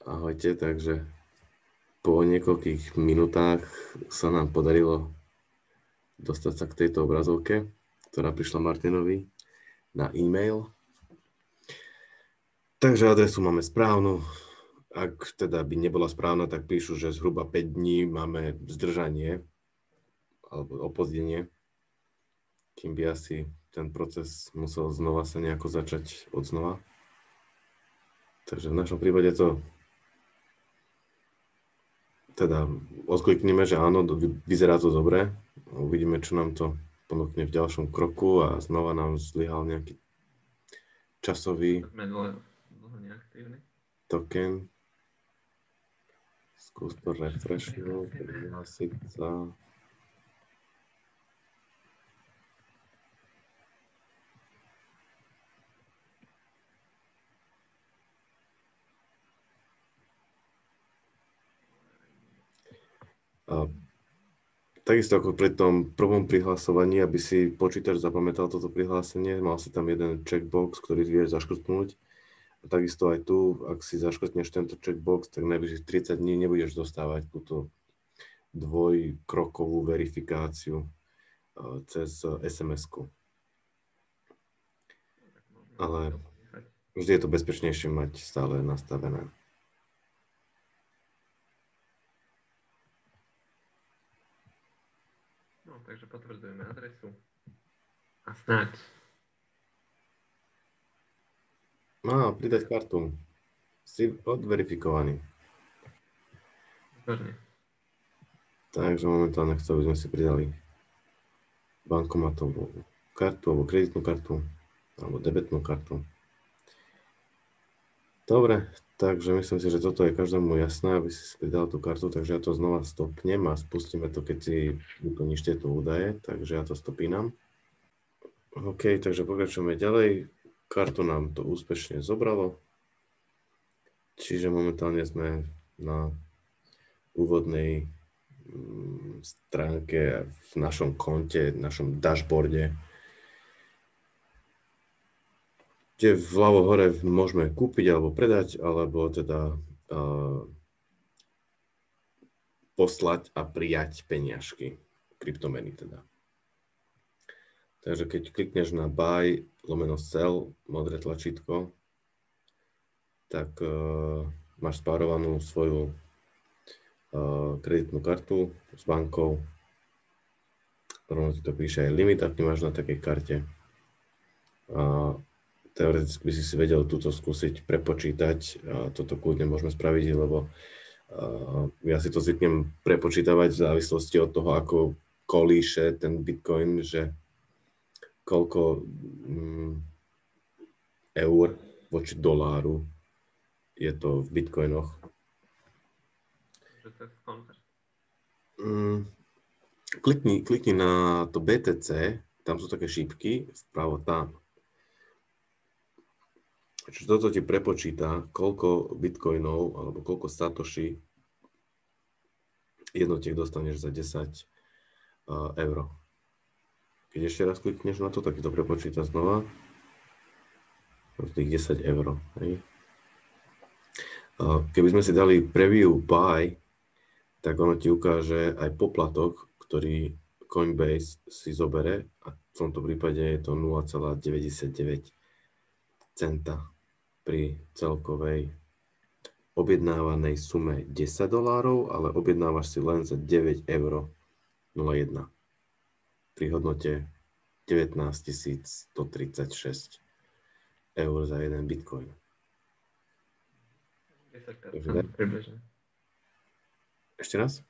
Ahojte, takže po niekoľkých minútach sa nám podarilo dostať sa k tejto obrazovke, ktorá prišla Martinovi na e-mail. Takže adresu máme správnu. Ak teda by nebola správna, tak píšu, že zhruba 5 dní máme zdržanie alebo opozdenie, kým by asi ten proces musel znova sa nejako začať od znova. Takže v našom prípade to teda odklikneme, že áno, vyzerá to dobre. Uvidíme, čo nám to ponúkne v ďalšom kroku a znova nám zlyhal nejaký časový token. Skús to refreshnúť, prihlásiť sa. A takisto ako pri tom prvom prihlasovaní, aby si počítač zapamätal toto prihlásenie, mal si tam jeden checkbox, ktorý vieš zaškrtnúť. A takisto aj tu, ak si zaškrtneš tento checkbox, tak najbližších 30 dní nebudeš dostávať túto dvojkrokovú verifikáciu cez SMS-ku. Ale vždy je to bezpečnejšie mať stále nastavené. No, takže potvrdzujeme adresu. A snáď. Pridať kartu. Si odverifikovaný. Výborne. Takže momentálne chcem, aby sme si pridali bankomatovú kartu, alebo kreditnú kartu, alebo debetnú kartu. Dobre, takže myslím si, že toto je každému jasné, aby si pridal tú kartu, takže ja to znova stopnem a spustíme to, keď si vyplníš tieto údaje, takže ja to stopínam. OK, takže pokračujeme ďalej. Kartu nám to úspešne zobralo, čiže momentálne sme na úvodnej stránke v našom konte, v našom dashboarde, kde vľavo hore môžeme kúpiť alebo predať, alebo teda poslať a prijať peniažky, kryptomeny teda. Takže keď klikneš na buy /sell, modré tlačítko, tak máš spárovanú svoju kreditnú kartu s bankou. Rovno ti to píše aj limit, aký máš na takej karte. Teoreticky by si vedel túto skúsiť prepočítať. Toto kľudne môžeme spraviť, lebo ja si to zvyknem prepočítavať v závislosti od toho, ako kolíše ten Bitcoin, že koľko eur voči doláru je to v bitcoinoch. Klikni na to BTC, tam sú také šípky, vpravo tam. Čiže toto ti prepočíta, koľko bitcoinov alebo koľko satoshi jednotiek dostaneš za 10 eur. Keď ešte raz klikneš na to, tak to prepočíta znova. Tých 10 eur. Hej. Keby sme si dali preview buy, tak ono ti ukáže aj poplatok, ktorý Coinbase si zobere, a v tomto prípade je to 0,99 centa pri celkovej objednávanej sume $10, ale objednávaš si len za 9,01 eur pri hodnote 19 136 eur za jeden bitcoin. 10% približne. Ešte raz?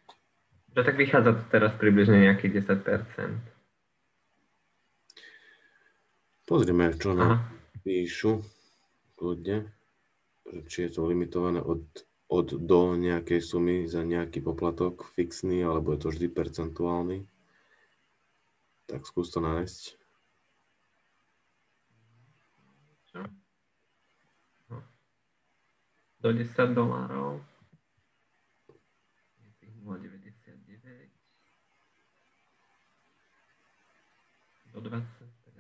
Že tak vychádza to teraz približne nejakých 10%. Pozrime, čo nám píšu. Kľudne. Či je to limitované od do nejakej sumy za nejaký poplatok fixný, alebo je to vždy percentuálny. Tak skús to nájsť. Čo? No. Do $10. $0,99. Do 20.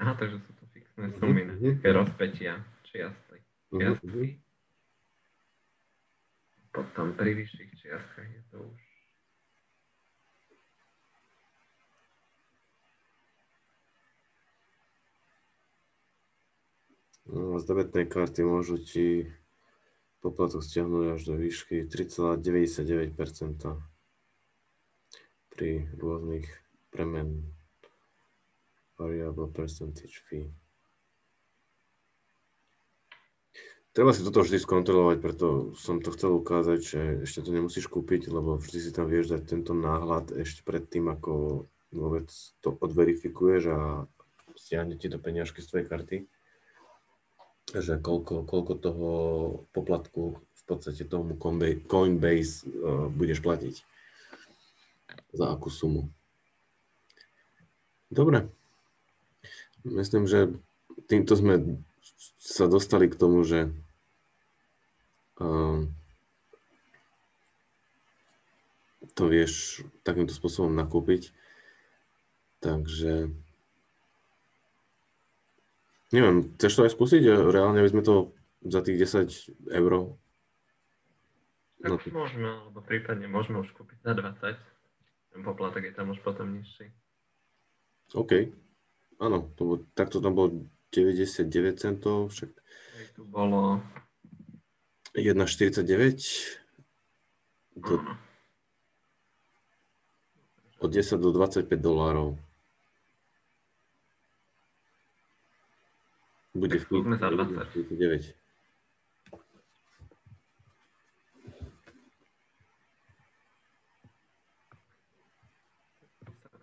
Aha, takže sú to fixné sumy na také rozpätia čiastky. potom pri vyšších čiastkách je to už. No, z debetnej karty môžu ti poplatok stiahnuť až do výšky 3,99% pri rôznych premen variable percentage fee. Treba si toto vždy skontrolovať, preto som to chcel ukázať, že ešte to nemusíš kúpiť, lebo vždy si tam vieš dať tento náhľad ešte predtým, ako vôbec to odverifikuješ a stiahne ti do peňažky z tvojej karty, že koľko toho poplatku v podstate tomu Coinbase budeš platiť. Za akú sumu. Dobre. Myslím, že týmto sme sa dostali k tomu, že to vieš takýmto spôsobom nakúpiť. Takže neviem, chceš to aj skúsiť? Reálne by sme to za tých 10 €. Tak môžeme, alebo prípadne môžeme už kúpiť za 20. Ten poplatok je tam už potom nižší. OK. Áno, takto tam bolo 99 centov, však Tu bolo 1,49 od 10 do 25 $. Bude tak skúsme za 20. 49.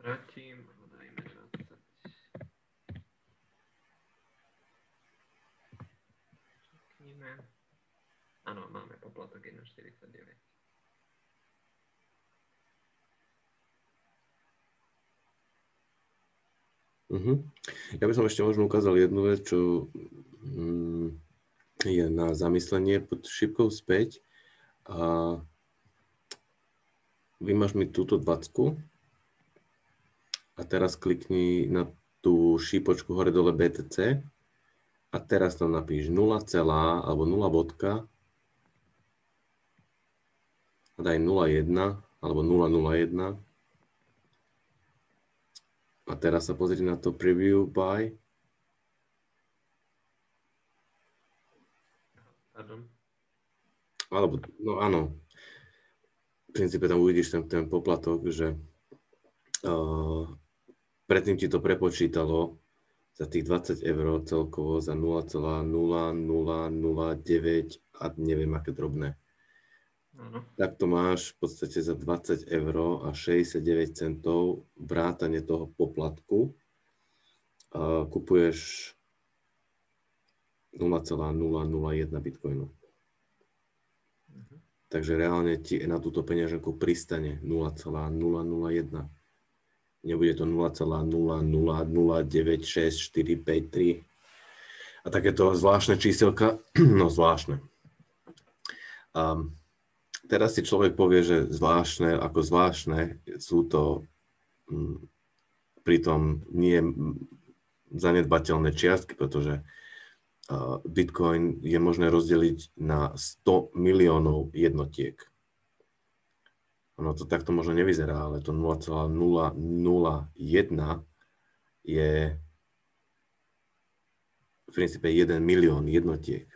Vrátim, dajme 20. Čakníme. Áno, máme poplatok 1,49. Ja by som ešte možno ukázal jednu vec, čo je na zamyslenie pod šípkou späť. A vymaž mi túto 20 a teraz klikni na tú šípočku hore dole BTC a teraz tam napíš 0, alebo 0 bodka a daj 0,1 alebo 0,01 a teraz sa pozri na to preview buy. Pardon. Alebo, no áno, v princípe tam uvidíš ten poplatok, že predtým ti to prepočítalo za tých 20 € celkovo za 0,0009 a neviem aké drobné. Áno. Tak to máš v podstate za 20 € a 69 centov vrátane toho poplatku. Kupuješ 0,001 bitcoinu. Takže reálne ti na túto peňaženku pristane 0,001. Nebude to 0,00096453. A takéto zvláštne číselka, no zvláštne. Teraz si človek povie, že zvláštne, ako zvláštne sú to pritom nie zanedbateľné čiastky, pretože Bitcoin je možné rozdeliť na 100 miliónov jednotiek. Ono to takto možno nevyzerá, ale to 0,001 je v princípe 1 milión jednotiek.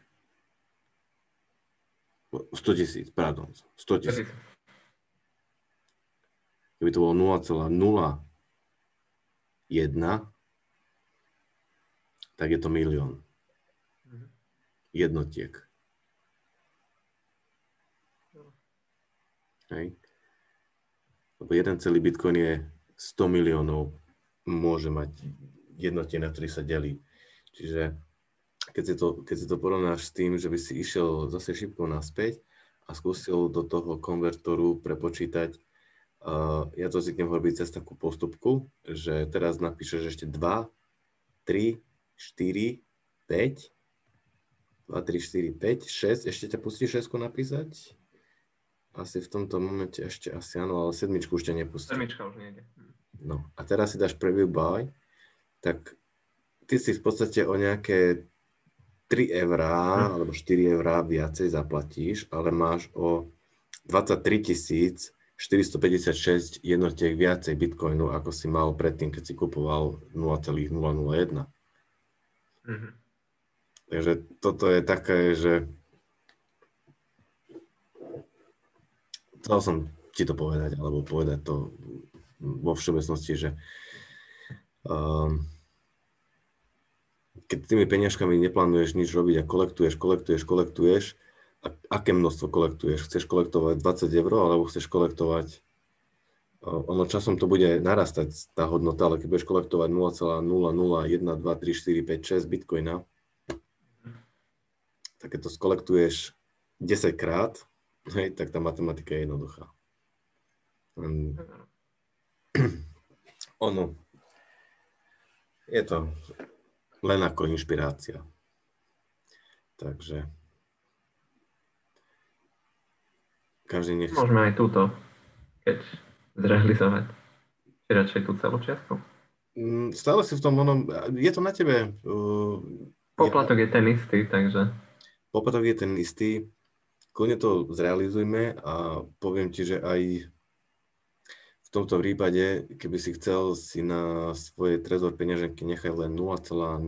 100 000, pardon, 100 000. Keby to bolo 0,01, tak je to milión jednotiek. Hej. Lebo jeden celý bitcoin je 100 miliónov, môže mať jednotiek, na ktorý sa delí. Čiže keď si to porovnáš s tým, že by si išiel zase šipkou naspäť a skúsil do toho konvertoru prepočítať, ja to zvyknem robiť cez takú postupku, že teraz napíšeš ešte 2, 3, 4, 5, 2, 3, 4, 5, 6, ešte ťa pustí 6 napísať? Asi v tomto momente ešte asi áno, ale 7 už ťa nepustí. 7 už nejde. No a teraz si dáš preview buy, tak ty si v podstate o nejaké 3 € alebo 4 € viacej zaplatíš, ale máš o 23 456 jednotiek viacej bitcoinu, ako si mal predtým, keď si kupoval 0,001. Mhm. Takže toto je také, že chcel som ti to povedať, alebo povedať to vo všeobecnosti, že keď tými peniažkami neplánuješ nič robiť a kolektuješ, aké množstvo kolektuješ? Chceš kolektovať 20 eur, alebo chceš kolektovať, ono časom to bude narastať tá hodnota, ale keď budeš kolektovať 0,00123456 bitcoina, tak keď to skolektuješ 10 krát, hej, tak tá matematika je jednoduchá. Ono, je to len ako inšpirácia. Takže každý nech... Môžeme aj túto, keď zrealizovať. Či radšej tú celú čiastku. Stále si v tom, je to na tebe. Poplatok je ten istý, takže... Poplatok je ten istý. Kľudne to zrealizujme a poviem ti, že aj v tomto prípade, keby si chcel si na svoje trezor peňaženky nechať len 0,001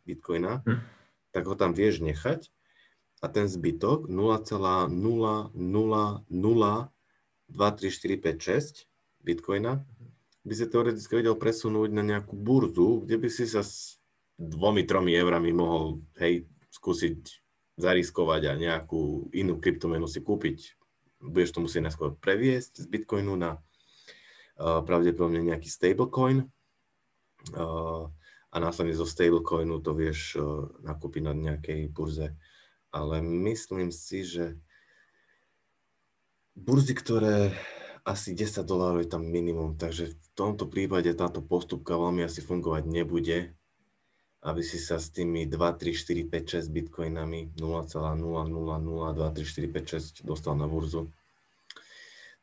bitcoina, tak ho tam vieš nechať a ten zbytok 0,00023456 bitcoina by si teoreticky vedel presunúť na nejakú burzu, kde by si sa s 2-3 eurami mohol, hej, skúsiť zariskovať a nejakú inú kryptomenu si kúpiť. Budeš to musieť najskôr previesť z Bitcoinu na pravdepodobne nejaký stablecoin a následne zo stablecoinu to vieš nakúpiť na nejakej burze. Ale myslím si, že burzy, ktoré asi $10 je tam minimum, takže v tomto prípade táto postupka veľmi asi fungovať nebude, aby si sa s tými 2, 3, 4, 5, 6 bitcoinami 0,00023456 dostal na burzu.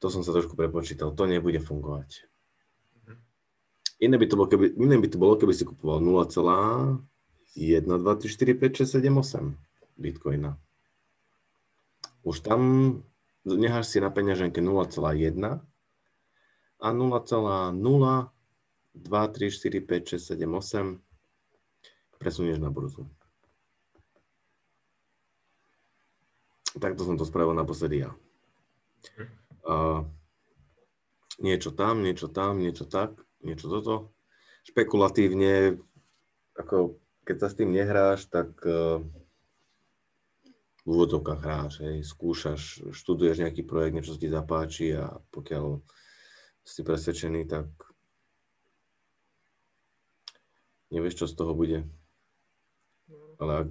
To som sa trošku prepočítal, to nebude fungovať. Iné by to bolo, keby si kupoval 0,1234567 bitcoina. Už tam necháš si na peňaženke 0,1 a 0,02345678 presunieš na burzu. Takto som to spravil naposledy ja. Niečo tam, niečo tak, niečo toto. Špekulatívne, ako keď sa s tým nehráš, tak v úvodzovkách hráš, hej, skúšaš, študuješ nejaký projekt, niečo ti zapáči a pokiaľ si presvedčený, tak nevieš, čo z toho bude. Ale ak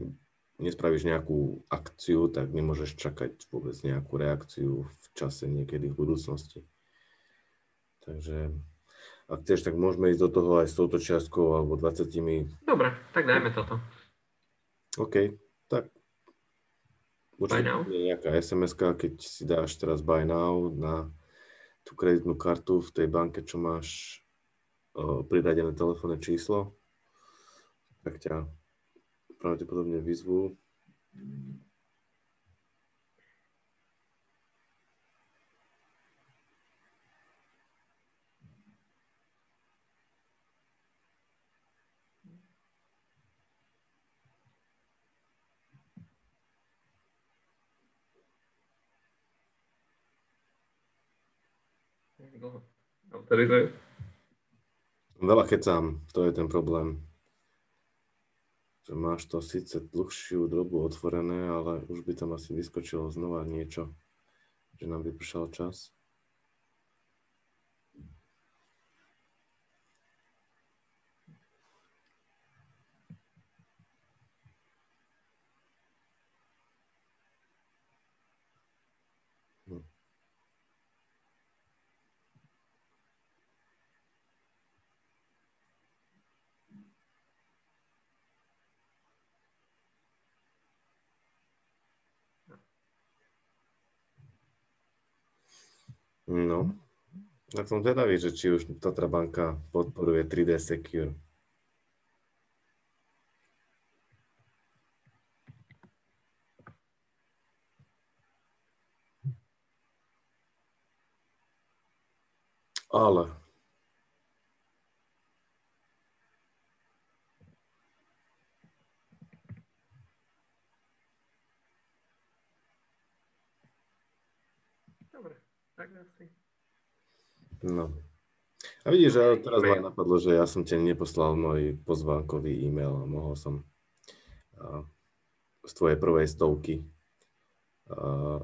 nespravíš nejakú akciu, tak nemôžeš čakať vôbec nejakú reakciu v čase niekedy v budúcnosti. Takže ak chceš, tak môžeme ísť do toho aj s touto čiastkou alebo 20. Dobre, tak dajme toto. OK, tak určite je nejaká SMS-ka, keď si dáš teraz buy now na tú kreditnú kartu v tej banke, čo máš priradené telefónne číslo, tak ťa pravdepodobne vyzvú. Autorizuje. Veľa kecám, to je ten problém. Že máš to síce dlhšiu dobu otvorené, ale už by tam asi vyskočilo znova niečo, že nám vypršal čas. No, tak som zvedavý, že či už Tatra banka podporuje 3D Secure. Ale Dobre, tak asi. no. A vidíš, že teraz ma E-mail. napadlo, že ja som ti neposlal môj pozvánkový e-mail a mohol som z tvojej prvej stovky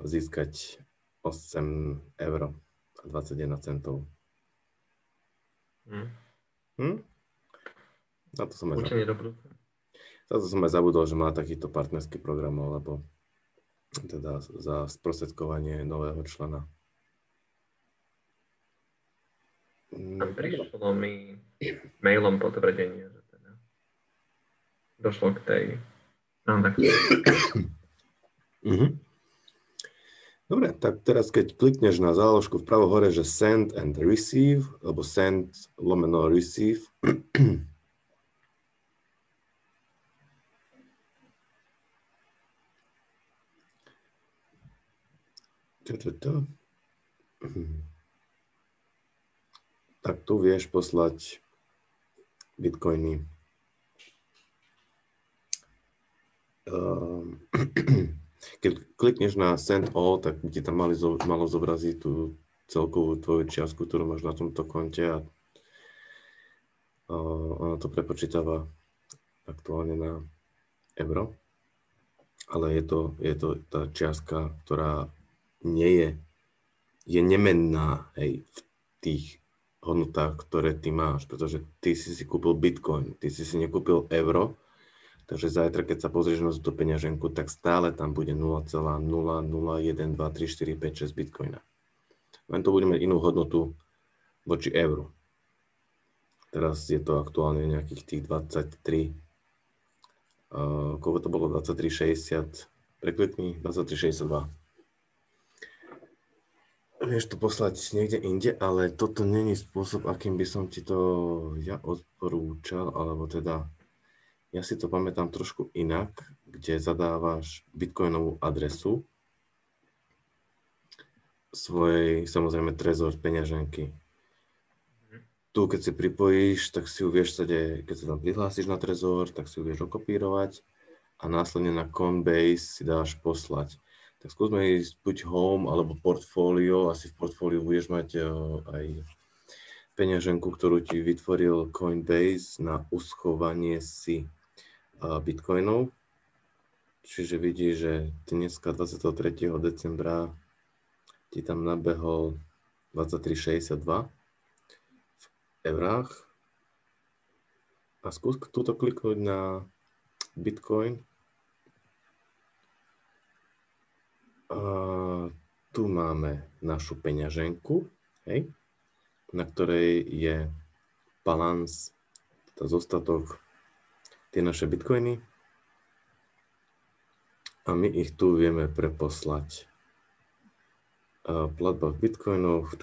získať 8 eur a 21 centov. Na to som aj Učenie do budúcna. Za to som aj zabudol, že má takýto partnerský program, alebo teda za sprostredkovanie nového člena. Prišlo mi mailom potvrdenie, že teda došlo k tej transakcii. Dobre, tak teraz keď klikneš na záložku vpravo hore, že send and receive, alebo send lomeno receive, tak tu vieš poslať bitcoiny. Keď klikneš na send all, tak ti tam malo zobraziť tú celkovú tvoju čiastku, ktorú máš na tomto konte a ono to prepočítava aktuálne na euro. Ale je to tá čiastka, ktorá je nemenná, hej, v tých hodnotách, ktoré ty máš, pretože ty si kúpil bitcoin, ty si nekúpil euro, takže zajtra, keď sa pozrieš na tú peňaženku, tak stále tam bude 0,00123456 bitcoina. Len to bude mať inú hodnotu voči euru. Teraz je to aktuálne nejakých tých 23, koľko to bolo, 23,60, preklikni, 23,62. Vieš to poslať niekde inde, ale toto není spôsob, akým by som ti to ja odporúčal, alebo teda ja si to pamätám trošku inak, kde zadávaš bitcoinovú adresu svojej, samozrejme, trezor peňaženky. Tu, keď si pripojíš, tak si ju vieš keď sa tam prihlásiš na trezor, tak si ju vieš okopírovať a následne na Coinbase si dáš poslať. Tak skúsme ísť buď home alebo portfólio. Asi v portfóliu budeš mať aj peňaženku, ktorú ti vytvoril Coinbase na uschovanie si bitcoinov. Čiže vidíš, že dneska 23. decembra ti tam nabehol 23,62 v eurách. A skús túto kliknúť na Bitcoin. A tu máme našu peňaženku, hej, na ktorej je balans, teda zostatok, tie naše bitcoiny. A my ich tu vieme preposlať. Platba v bitcoinoch,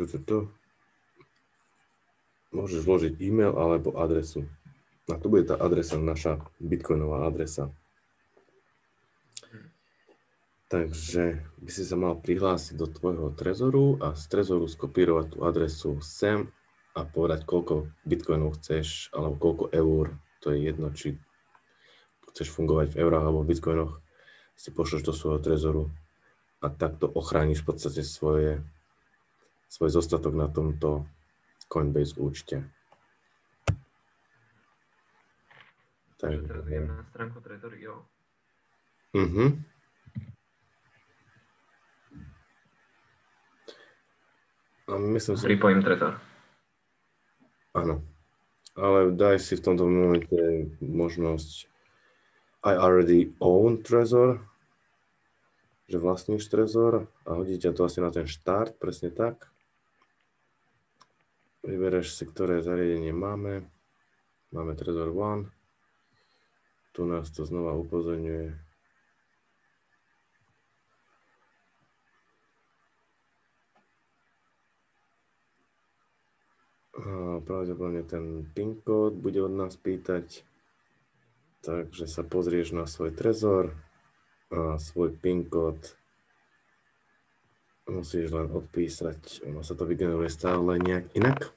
môžeš vložiť e-mail alebo adresu. A tu bude tá adresa, naša bitcoinová adresa. Takže by si sa mal prihlásiť do tvojho trezoru a z trezoru skopírovať tú adresu sem a povedať, koľko bitcoinov chceš, alebo koľko eur, to je jedno, či chceš fungovať v eurách alebo v bitcoinoch, si pošleš do svojho trezoru a takto ochrániš v podstate svoj zostatok na tomto Coinbase účte. Takže teraz idem na stránku Trezor.io. A myslím si... Pripojím Trezor. Áno. Ale daj si v tomto momente možnosť I already own Trezor, že vlastníš Trezor a hodí ťa to asi na ten štart, presne tak. Vybereš si, ktoré zariadenie máme. Máme Trezor One. Tu nás to znova upozorňuje. Pravdepodobne ten PIN kód bude od nás pýtať. Takže sa pozrieš na svoj trezor a svoj PIN kód Musíš len odpísať. Ono sa to vygeneruje stále nejak inak.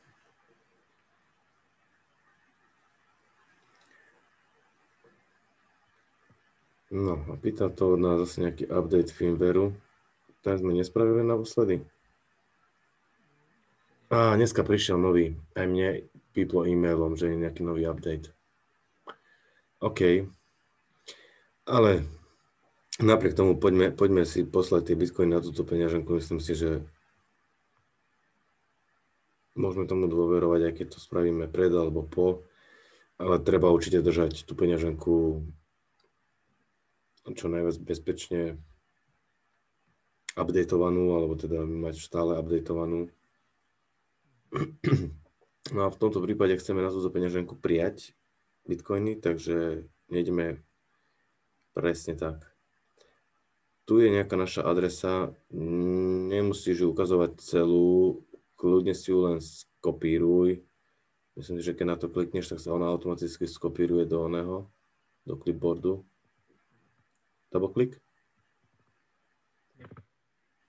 No a pýta to od nás zase nejaký update firmwareu. Ten sme nespravili naposledy. A dneska prišiel nový. Aj mne píplo e-mailom, že je nejaký nový update. OK. Ale napriek tomu poďme si poslať tie bitcoiny na túto peňaženku. Myslím si, že môžeme tomu dôverovať, aj keď to spravíme pred alebo po. Ale treba určite držať tú peňaženku čo najviac bezpečne updateovanú, alebo teda mať stále updateovanú. No a v tomto prípade chceme na túto peňaženku prijať bitcoiny, takže nejdeme presne tak. Tu je nejaká naša adresa, nemusíš ju ukazovať celú, kľudne si ju len skopíruj. Myslím si, že keď na to klikneš, tak sa ona automaticky skopíruje do oného, do clipboardu. Double click?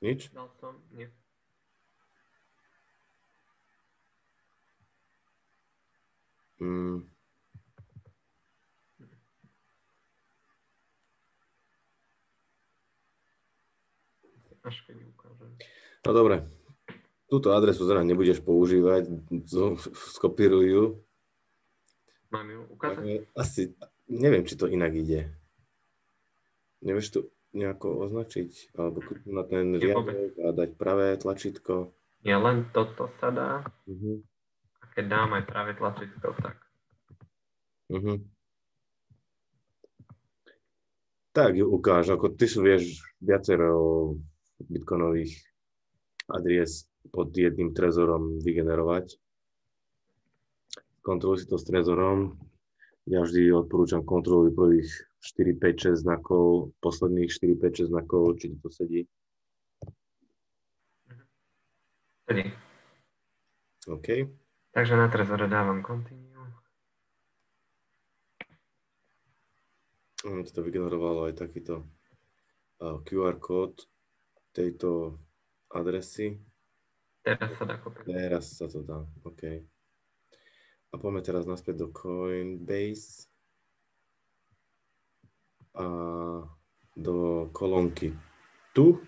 Nič? Dal som, nie. Až keď ju ukážem. No dobre. Túto adresu zra nebudeš používať, skopíruj ju. Mám ju ukázať? Asi, neviem, či to inak ide. Nevieš to nejako označiť? Alebo kliknúť na ten riadok a dať pravé tlačítko? Nie, len toto sa dá. Uh-huh. A keď dám aj pravé tlačítko, tak. Uh-huh. Tak ju ukáž, ako ty vieš viacero bitcoinových adries pod jedným trezorom vygenerovať. Kontroluj si to s trezorom. Ja vždy odporúčam kontroluj prvých 4, 5, 6 znakov, posledných 4, 5, 6 znakov, či to sedí. Sedí. OK. Takže na trezore dávam continue. Ti to vygenerovalo aj takýto QR kód tejto adresy. Teraz sa dá kopírovať. Teraz sa to dá, OK. A poďme teraz naspäť do Coinbase a do kolónky tu,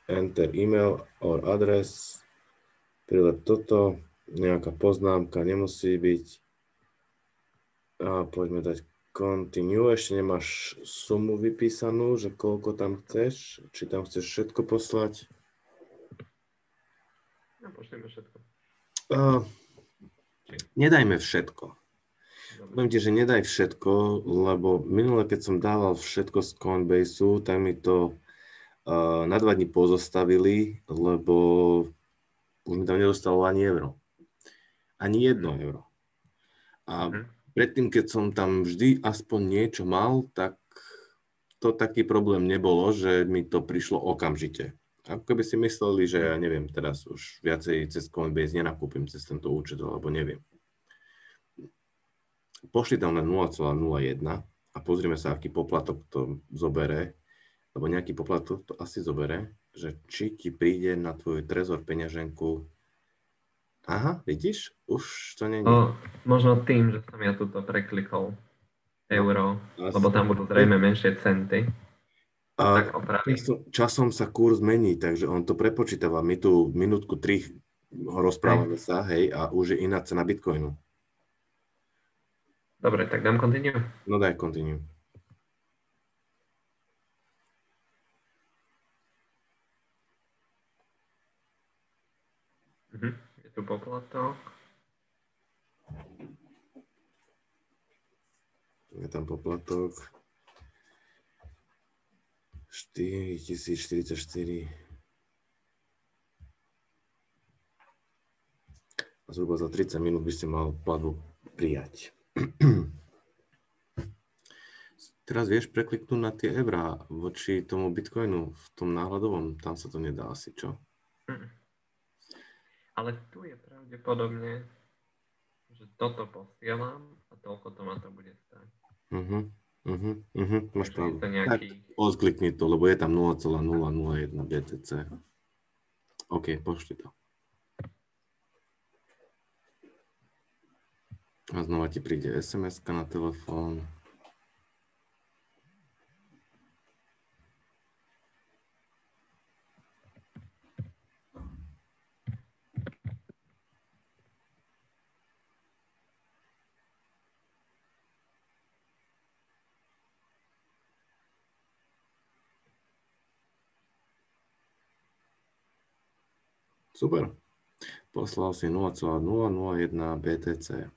enter email or address, prilep toto, nejaká poznámka nemusí byť a poďme dať continue, ešte nemáš sumu vypísanú, že koľko tam chceš, či tam chceš všetko poslať? No, pošlíme všetko. Nedajme všetko. Poviem ti, že nedaj všetko, lebo minule, keď som dával všetko z Coinbaseu, tak mi to na 2 dní pozostavili, lebo už mi tam nedostalo ani euro. Ani 1 euro. A predtým, keď som tam vždy aspoň niečo mal, tak to taký problém nebolo, že mi to prišlo okamžite. Ako keby si mysleli, že ja neviem, teraz už viacej cez Coinbase nenakúpim cez tento účet, alebo neviem. Pošli tam na 0,01 a pozrime sa, aký poplatok to zobere, lebo nejaký poplatok to asi zobere, že či ti príde na tvoj trezor peňaženku. Aha, vidíš? Už to není. No, možno tým, že som ja tuto preklikol euro, lebo tam budú zrejme menšie centy. A časom sa kurz mení, takže on to prepočítava. My tu minútku 3 rozprávame sa, hej, a už je iná cena bitcoinu. Dobre, tak dám continue. No daj continue. Je tu poplatok. Je tam poplatok. 4044. A zhruba za 30 minút by ste mal platbu prijať. Teraz vieš prekliknúť na tie eurá voči tomu bitcoinu v tom náhľadovom, tam sa to nedá asi, čo? Ale tu je pravdepodobne, že toto posielam a toľko to ma to bude stáť. Máš pravdu. Nejaký... Tak odklikni to, lebo je tam 0,001 BTC. OK, pošli to. A znova ti príde SMS-ka na telefón. Super. Poslal si 0,001 BTC.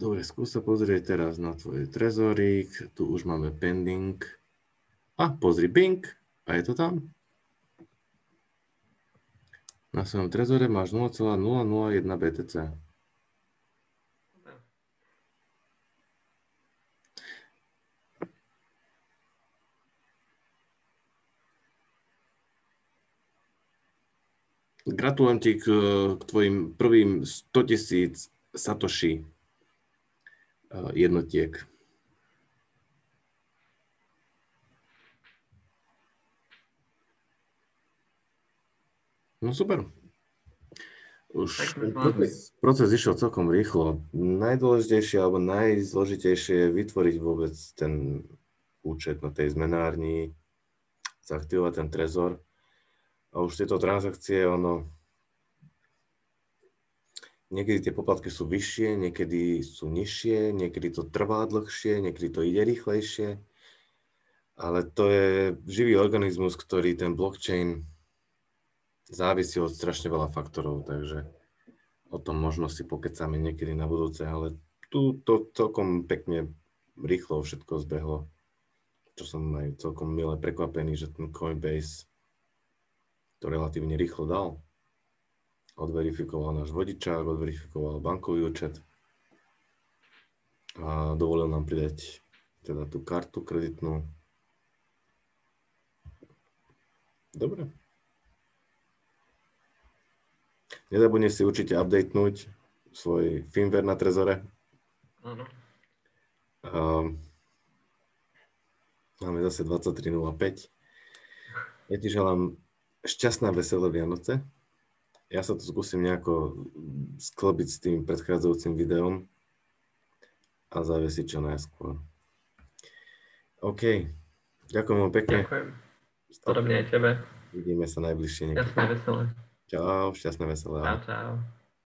Dobre, skús sa pozrieť teraz na tvoj trezorík. Tu už máme pending. A pozri, bing. A je to tam. Na svojom trezore máš 0,001 BTC. Gratulujem ti k tvojim prvým 100 000 Satoshi jednotiek. No super. Už proces išiel celkom rýchlo. Najdôležitejšie alebo najzložitejšie je vytvoriť vôbec ten účet na tej zmenárni, zaktivovať ten trezor. A už tieto transakcie, niekedy tie poplatky sú vyššie, niekedy sú nižšie, niekedy to trvá dlhšie, niekedy to ide rýchlejšie. Ale to je živý organizmus, ktorý ten blockchain závisí od strašne veľa faktorov, takže o tom možno si pokecáme niekedy na budúce, ale tu to celkom pekne rýchlo všetko zbehlo, čo som aj celkom milé prekvapený, že ten Coinbase to relatívne rýchlo dal. Odverifikoval náš vodičák, odverifikoval bankový účet a dovolil nám pridať teda tú kartu kreditnú. Dobre. Nezabudni si určite updatenúť svoj firmware na trezore. Áno. Máme zase 23.05. Ja ti želám šťastné veselé Vianoce. Ja sa tu skúsim nejako sklobiť s tým predchádzajúcim videom a zaviesiť čo najskôr. OK. Ďakujem vám pekne. Ďakujem. Podobne aj tebe. Vidíme sa najbližšie niekedy. Šťastné veselé. Čau, šťastné veselé. Čau, čau.